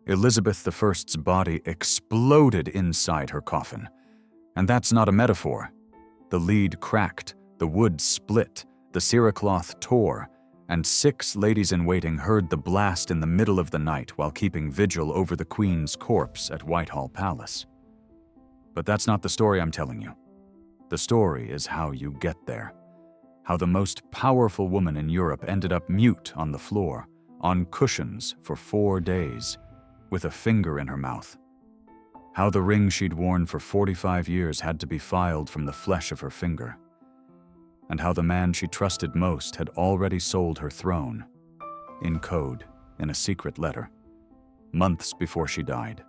Elizabeth I's body exploded inside her coffin. And that's not a metaphor. The lead cracked, the wood split, the cerecloth tore, and 6 ladies-in-waiting heard the blast in the middle of the night while keeping vigil over the Queen's corpse at Whitehall Palace. But that's not the story I'm telling you. The story is how you get there. How the most powerful woman in Europe ended up mute on the floor, on cushions for 4 days, with a finger in her mouth. How the ring she'd worn for 45 years had to be filed from the flesh of her finger. And how the man she trusted most had already sold her throne, in code, in a secret letter, months before she died.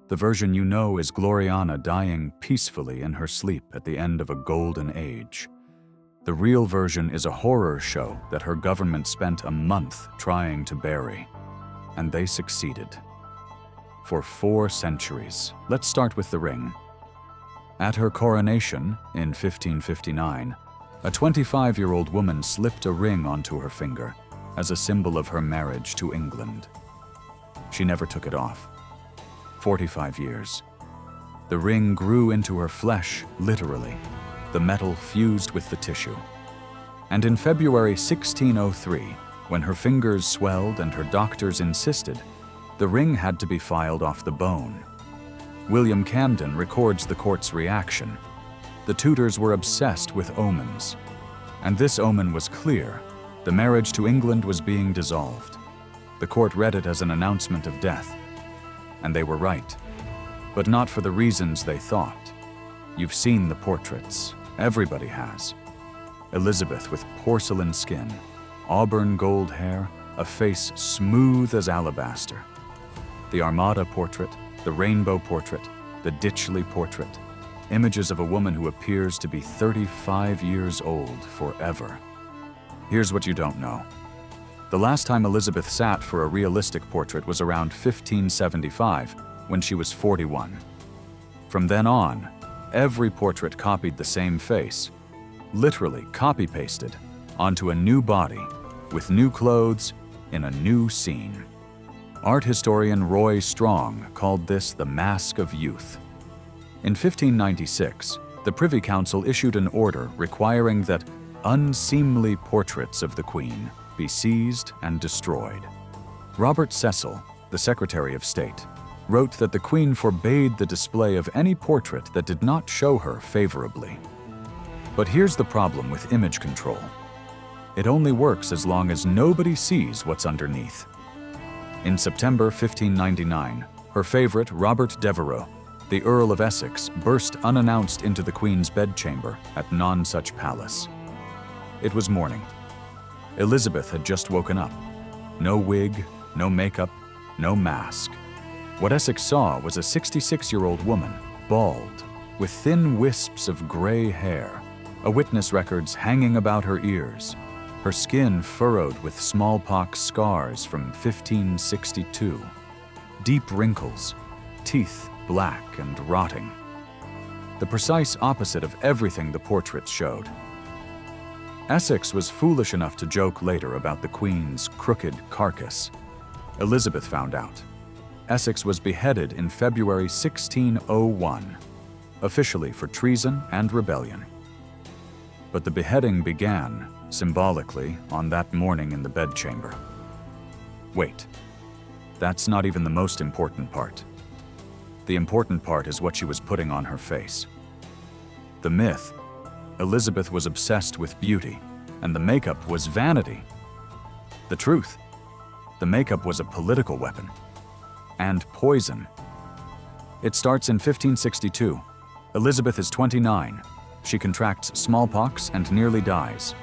The version you know is Gloriana dying peacefully in her sleep at the end of a golden age. The real version is a horror show that her government spent a month trying to bury, and they succeeded. For 4 centuries. Let's start with the ring. At her coronation in 1559, a 25-year-old woman slipped a ring onto her finger as a symbol of her marriage to England. She never took it off. 45 years. The ring grew into her flesh, literally. The metal fused with the tissue. And in February 1603, when her fingers swelled and her doctors insisted, the ring had to be filed off the bone. William Camden records the court's reaction. The Tudors were obsessed with omens. And this omen was clear. The marriage to England was being dissolved. The court read it as an announcement of death. And they were right. But not for the reasons they thought. You've seen the portraits. Everybody has. Elizabeth with porcelain skin, auburn gold hair, a face smooth as alabaster. The Armada portrait, the Rainbow portrait, the Ditchley portrait, images of a woman who appears to be 35 years old forever. Here's what you don't know. The last time Elizabeth sat for a realistic portrait was around 1575, when she was 41. From then on, every portrait copied the same face, literally copy-pasted, onto a new body, with new clothes, in a new scene. Art historian Roy Strong called this the Mask of Youth. In 1596, the Privy Council issued an order requiring that unseemly portraits of the Queen be seized and destroyed. Robert Cecil, the Secretary of State, wrote that the Queen forbade the display of any portrait that did not show her favorably. But here's the problem with image control. It only works as long as nobody sees what's underneath. In September 1599, her favorite, Robert Devereux, the Earl of Essex, burst unannounced into the Queen's bedchamber at Nonsuch Palace. It was morning. Elizabeth had just woken up. No wig, no makeup, no mask. What Essex saw was a 66-year-old woman, bald, with thin wisps of gray hair, a witness records hanging about her ears, her skin furrowed with smallpox scars from 1562, deep wrinkles, teeth black and rotting. The precise opposite of everything the portraits showed. Essex was foolish enough to joke later about the Queen's crooked carcass. Elizabeth found out. Essex was beheaded in February 1601, officially for treason and rebellion. But the beheading began, symbolically, on that morning in the bedchamber. Wait, that's not even the most important part. The important part is what she was putting on her face. The myth: Elizabeth was obsessed with beauty, and the makeup was vanity. The truth: the makeup was a political weapon. And poison. It starts in 1562. Elizabeth is 29. She contracts smallpox and nearly dies.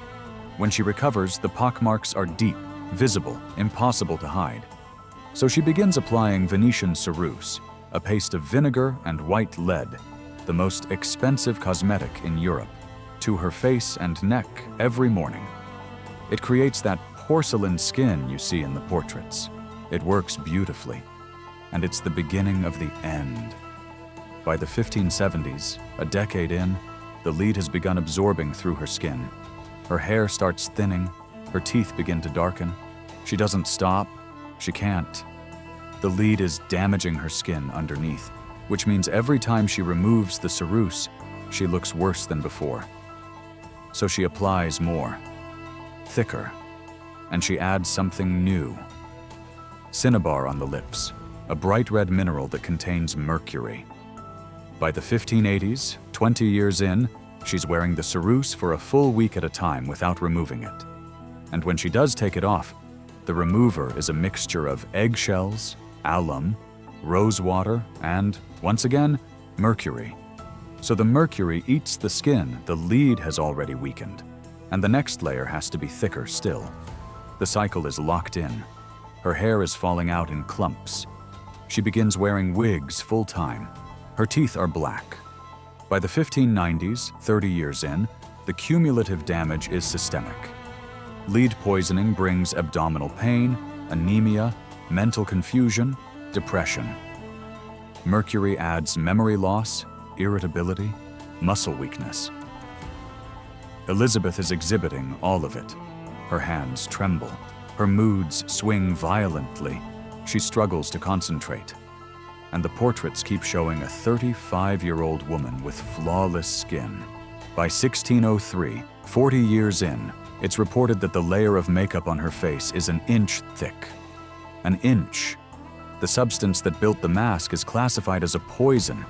When she recovers, the pockmarks are deep, visible, impossible to hide. So she begins applying Venetian ceruse, a paste of vinegar and white lead, the most expensive cosmetic in Europe, to her face and neck every morning. It creates that porcelain skin you see in the portraits. It works beautifully. And it's the beginning of the end. By the 1570s, a decade in, the lead has begun absorbing through her skin. Her hair starts thinning, her teeth begin to darken. She doesn't stop, she can't. The lead is damaging her skin underneath, which means every time she removes the ceruse, she looks worse than before. So she applies more, thicker, and she adds something new. Cinnabar on the lips, a bright red mineral that contains mercury. By the 1580s, 20 years in, she's wearing the ceruse for a full week at a time without removing it. And when she does take it off, the remover is a mixture of eggshells, alum, rosewater, and, once again, mercury. So the mercury eats the skin the lead has already weakened, and the next layer has to be thicker still. The cycle is locked in. Her hair is falling out in clumps. She begins wearing wigs full-time. Her teeth are black. By the 1590s, 30 years in, the cumulative damage is systemic. Lead poisoning brings abdominal pain, anemia, mental confusion, depression. Mercury adds memory loss, irritability, muscle weakness. Elizabeth is exhibiting all of it. Her hands tremble. Her moods swing violently. She struggles to concentrate. And the portraits keep showing a 35-year-old woman with flawless skin. By 1603, 40 years in, it's reported that the layer of makeup on her face is an inch thick. An inch. The substance that built the mask is classified as a poison,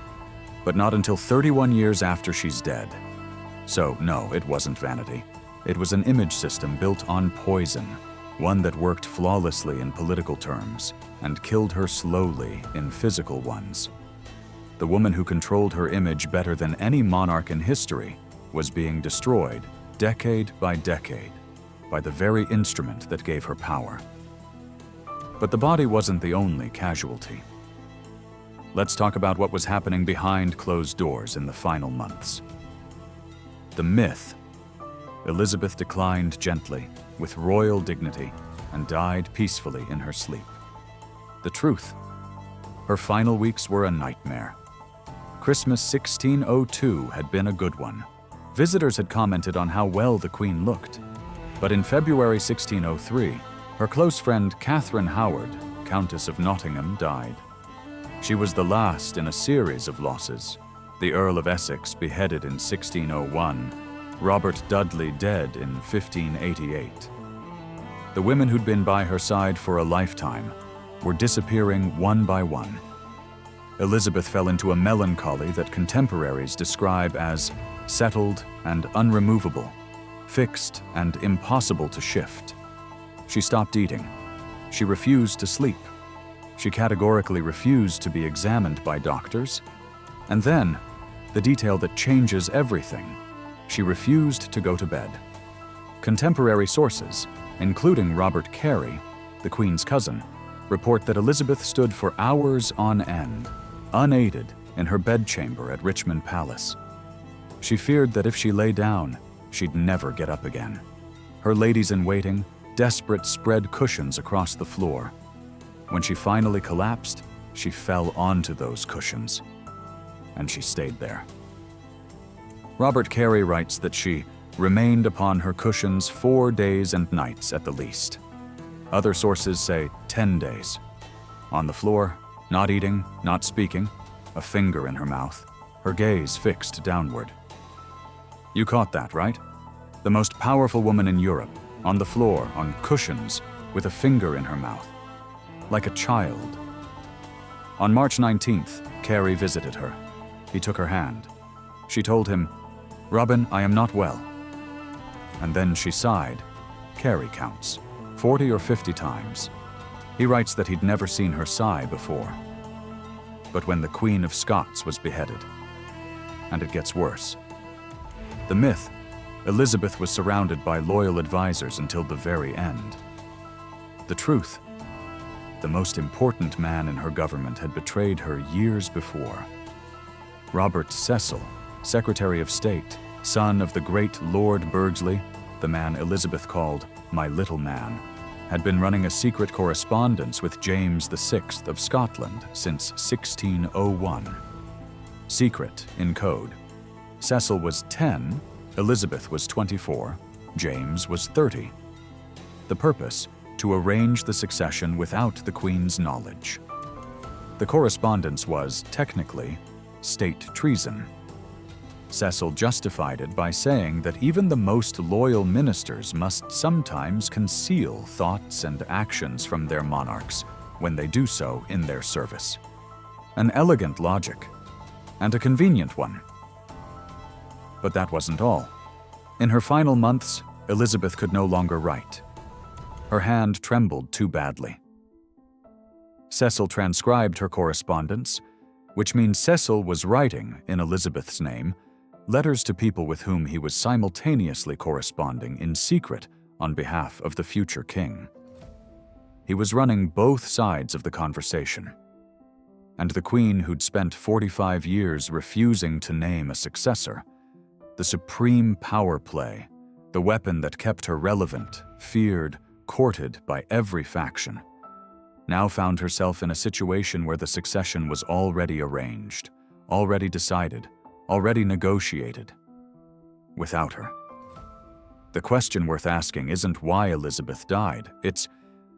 but not until 31 years after she's dead. So, no, it wasn't vanity. It was an image system built on poison, one that worked flawlessly in political terms and killed her slowly in physical ones. The woman who controlled her image better than any monarch in history was being destroyed decade by decade by the very instrument that gave her power. But the body wasn't the only casualty. Let's talk about what was happening behind closed doors in the final months. The myth. Elizabeth declined gently, with royal dignity, and died peacefully in her sleep. The truth. Her final weeks were a nightmare. Christmas 1602 had been a good one. Visitors had commented on how well the Queen looked. But in February 1603, her close friend Katherine Howard, Countess of Nottingham, died. She was the last in a series of losses. The Earl of Essex beheaded in 1601, Robert Dudley dead in 1588. The women who'd been by her side for a lifetime were disappearing one by one. Elizabeth fell into a melancholy that contemporaries describe as settled and unremovable, fixed and impossible to shift. She stopped eating. She refused to sleep. She categorically refused to be examined by doctors. And then, the detail that changes everything, she refused to go to bed. Contemporary sources, including Robert Carey, the Queen's cousin, report that Elizabeth stood for hours on end, unaided, in her bedchamber at Richmond Palace. She feared that if she lay down, she'd never get up again. Her ladies-in-waiting, desperate, spread cushions across the floor. When she finally collapsed, she fell onto those cushions, and she stayed there. Robert Carey writes that she remained upon her cushions 4 days and nights at the least. Other sources say 10 days. On the floor, not eating, not speaking, a finger in her mouth, her gaze fixed downward. You caught that, right? The most powerful woman in Europe, on the floor, on cushions, with a finger in her mouth, like a child. On March 19th, Carey visited her. He took her hand. She told him, "Robin, I am not well." And then she sighed. Carey counts, 40 or 50 times. He writes that he'd never seen her sigh before. But when the Queen of Scots was beheaded, and it gets worse. The myth, Elizabeth was surrounded by loyal advisors until the very end. The truth, the most important man in her government had betrayed her years before. Robert Cecil, Secretary of State, son of the great Lord Burghley, the man Elizabeth called "my little man," had been running a secret correspondence with James VI of Scotland since 1601. Secret in code. Cecil was 10, Elizabeth was 24, James was 30. The purpose, to arrange the succession without the Queen's knowledge. The correspondence was, technically, state treason. Cecil justified it by saying that even the most loyal ministers must sometimes conceal thoughts and actions from their monarchs when they do so in their service. An elegant logic, and a convenient one. But that wasn't all. In her final months, Elizabeth could no longer write. Her hand trembled too badly. Cecil transcribed her correspondence, which means Cecil was writing, in Elizabeth's name, letters to people with whom he was simultaneously corresponding in secret on behalf of the future king. He was running both sides of the conversation. And the Queen, who'd spent 45 years refusing to name a successor, the supreme power play, the weapon that kept her relevant, feared, courted by every faction, now found herself in a situation where the succession was already arranged, already decided, already negotiated, without her. The question worth asking isn't why Elizabeth died, it's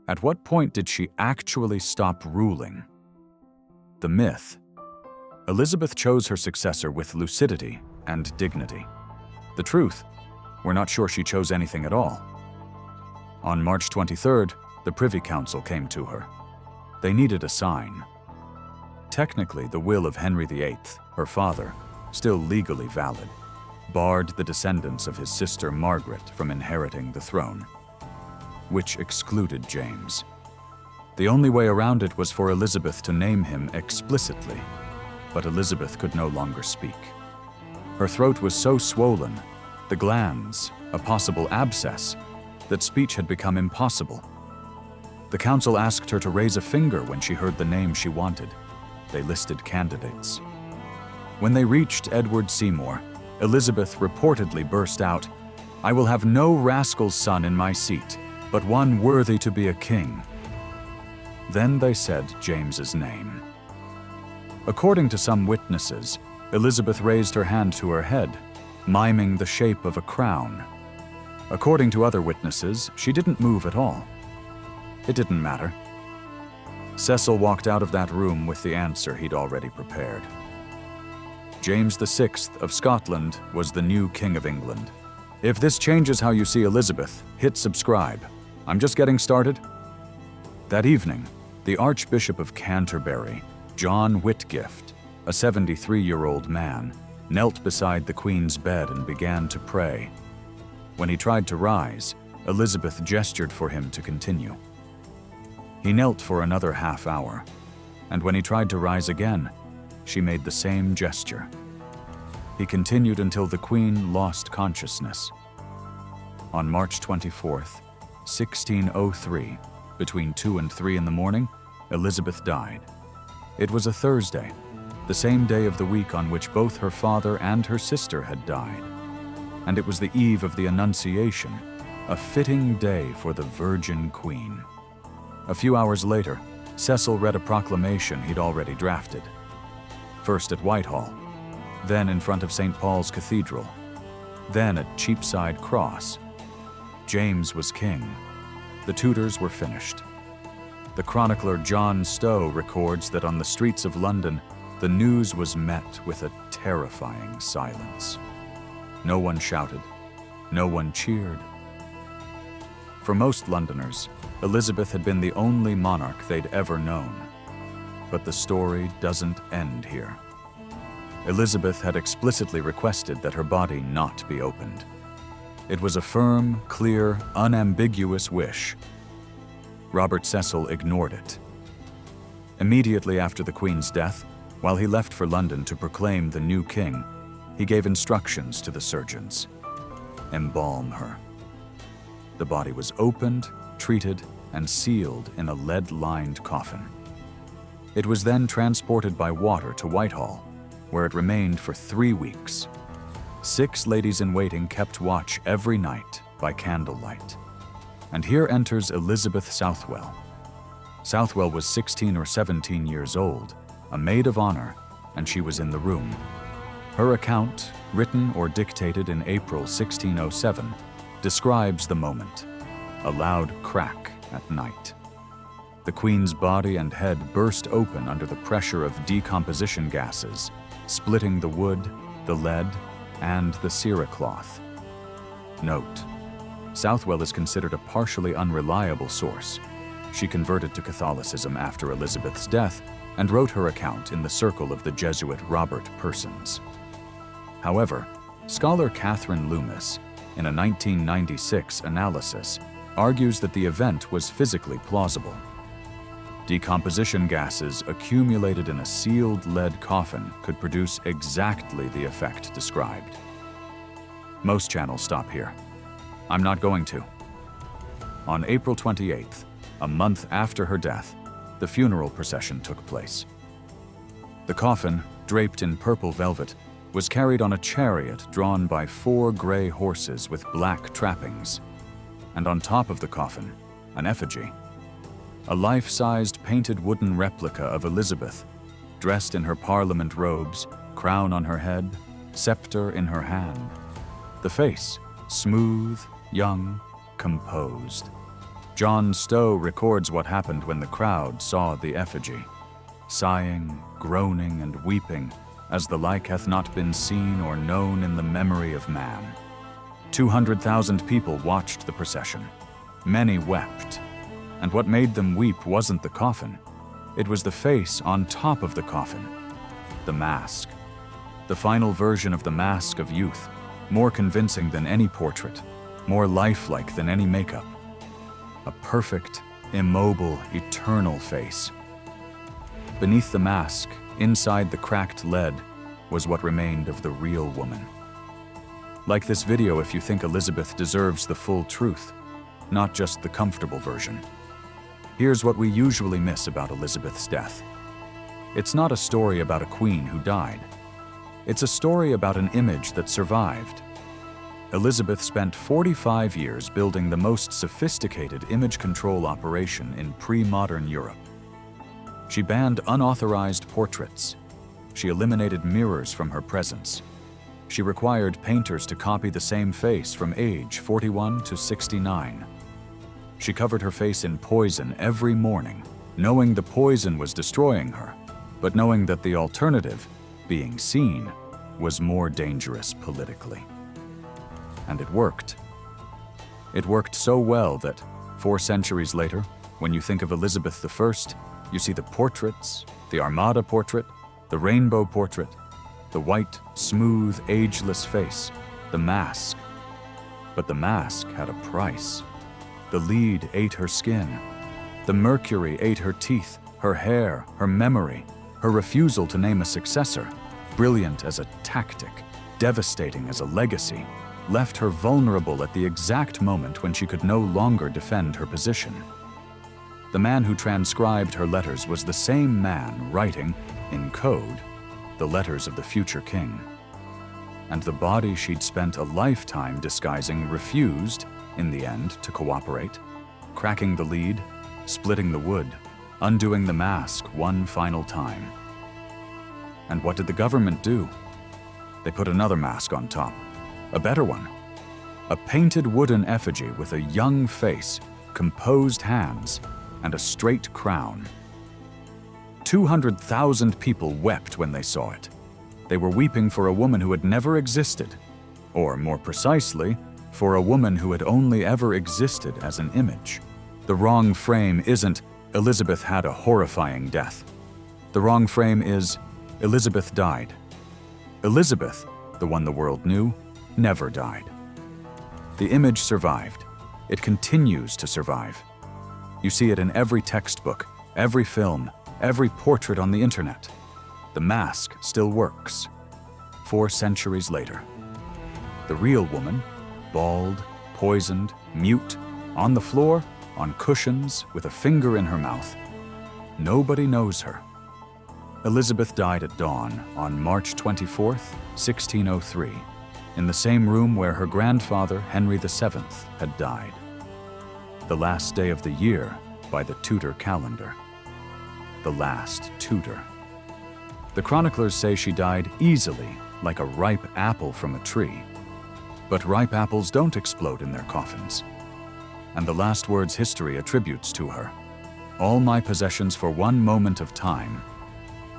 at what point did she actually stop ruling? The myth. Elizabeth chose her successor with lucidity and dignity. The truth, we're not sure she chose anything at all. On March 23rd, the Privy Council came to her. They needed a sign. Technically, the will of Henry VIII, her father, still legally valid, barred the descendants of his sister Margaret from inheriting the throne, which excluded James. The only way around it was for Elizabeth to name him explicitly, but Elizabeth could no longer speak. Her throat was so swollen, the glands, a possible abscess, that speech had become impossible. The council asked her to raise a finger when she heard the name she wanted. They listed candidates. When they reached Edward Seymour, Elizabeth reportedly burst out, "I will have no rascal's son in my seat, but one worthy to be a king." Then they said James's name. According to some witnesses, Elizabeth raised her hand to her head, miming the shape of a crown. According to other witnesses, she didn't move at all. It didn't matter. Cecil walked out of that room with the answer he'd already prepared. James VI of Scotland was the new King of England. If this changes how you see Elizabeth, hit subscribe. I'm just getting started. That evening, the Archbishop of Canterbury, John Whitgift, a 73-year-old man, knelt beside the Queen's bed and began to pray. When he tried to rise, Elizabeth gestured for him to continue. He knelt for another half hour, and when he tried to rise again, she made the same gesture. He continued until the Queen lost consciousness. On March 24th, 1603, between 2 and 3 in the morning, Elizabeth died. It was a Thursday, the same day of the week on which both her father and her sister had died. And it was the eve of the Annunciation, a fitting day for the Virgin Queen. A few hours later, Cecil read a proclamation he'd already drafted. First at Whitehall, then in front of St. Paul's Cathedral, then at Cheapside Cross. James was king. The Tudors were finished. The chronicler John Stow records that on the streets of London, the news was met with a terrifying silence. No one shouted. No one cheered. For most Londoners, Elizabeth had been the only monarch they'd ever known. But the story doesn't end here. Elizabeth had explicitly requested that her body not be opened. It was a firm, clear, unambiguous wish. Robert Cecil ignored it. Immediately after the Queen's death, while he left for London to proclaim the new king, he gave instructions to the surgeons. Embalm her. The body was opened, treated, and sealed in a lead-lined coffin. It was then transported by water to Whitehall, where it remained for 3 weeks. 6 ladies-in-waiting kept watch every night by candlelight. And here enters Elizabeth Southwell. Southwell was 16 or 17 years old, a maid of honor, and she was in the room. Her account, written or dictated in April 1607, describes the moment, a loud crack at night. The Queen's body and head burst open under the pressure of decomposition gases, splitting the wood, the lead, and the cerecloth. Note: Southwell is considered a partially unreliable source. She converted to Catholicism after Elizabeth's death and wrote her account in the circle of the Jesuit Robert Persons. However, scholar Katherine Lumis, in a 1996 analysis, argues that the event was physically plausible. Decomposition gases accumulated in a sealed lead coffin could produce exactly the effect described. Most channels stop here. I'm not going to. On April 28th, a month after her death, the funeral procession took place. The coffin, draped in purple velvet, was carried on a chariot drawn by 4 gray horses with black trappings, and on top of the coffin, an effigy. A life-sized painted wooden replica of Elizabeth, dressed in her Parliament robes, crown on her head, scepter in her hand. The face, smooth, young, composed. John Stow records what happened when the crowd saw the effigy, sighing, groaning, and weeping, as the like hath not been seen or known in the memory of man. 200,000 people watched the procession. Many wept. And what made them weep wasn't the coffin. It was the face on top of the coffin. The mask. The final version of the mask of youth, more convincing than any portrait, more lifelike than any makeup. A perfect, immobile, eternal face. Beneath the mask, inside the cracked lead, was what remained of the real woman. Like this video if you think Elizabeth deserves the full truth, not just the comfortable version. Here's what we usually miss about Elizabeth's death. It's not a story about a queen who died. It's a story about an image that survived. Elizabeth spent 45 years building the most sophisticated image control operation in pre-modern Europe. She banned unauthorized portraits. She eliminated mirrors from her presence. She required painters to copy the same face from age 41 to 69. She covered her face in poison every morning, knowing the poison was destroying her, but knowing that the alternative, being seen, was more dangerous politically. And it worked. It worked so well that, 4 centuries later, when you think of Elizabeth I, you see the portraits, the Armada portrait, the rainbow portrait, the white, smooth, ageless face, the mask. But the mask had a price. The lead ate her skin. The mercury ate her teeth, her hair, her memory, her refusal to name a successor, brilliant as a tactic, devastating as a legacy, left her vulnerable at the exact moment when she could no longer defend her position. The man who transcribed her letters was the same man writing, in code, the letters of the future king. And the body she'd spent a lifetime disguising refused, in the end, to cooperate, cracking the lead, splitting the wood, undoing the mask one final time. And what did the government do? They put another mask on top, a better one. A painted wooden effigy with a young face, composed hands, and a straight crown. 200,000 people wept when they saw it. They were weeping for a woman who had never existed, or more precisely, for a woman who had only ever existed as an image. The wrong frame isn't, Elizabeth had a horrifying death. The wrong frame is, Elizabeth died. Elizabeth, the one the world knew, never died. The image survived. It continues to survive. You see it in every textbook, every film, every portrait on the internet. The mask still works. 4 centuries later. The real woman, bald, poisoned, mute, on the floor, on cushions, with a finger in her mouth. Nobody knows her. Elizabeth died at dawn on March 24th, 1603, in the same room where her grandfather, Henry VII, had died. The last day of the year by the Tudor calendar. The last Tudor. The chroniclers say she died easily, like a ripe apple from a tree. But ripe apples don't explode in their coffins. And the last words history attributes to her. All my possessions for one moment of time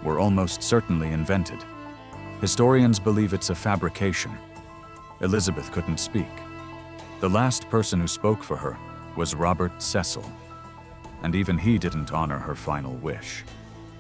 were almost certainly invented. Historians believe it's a fabrication. Elizabeth couldn't speak. The last person who spoke for her was Robert Cecil, and even he didn't honor her final wish.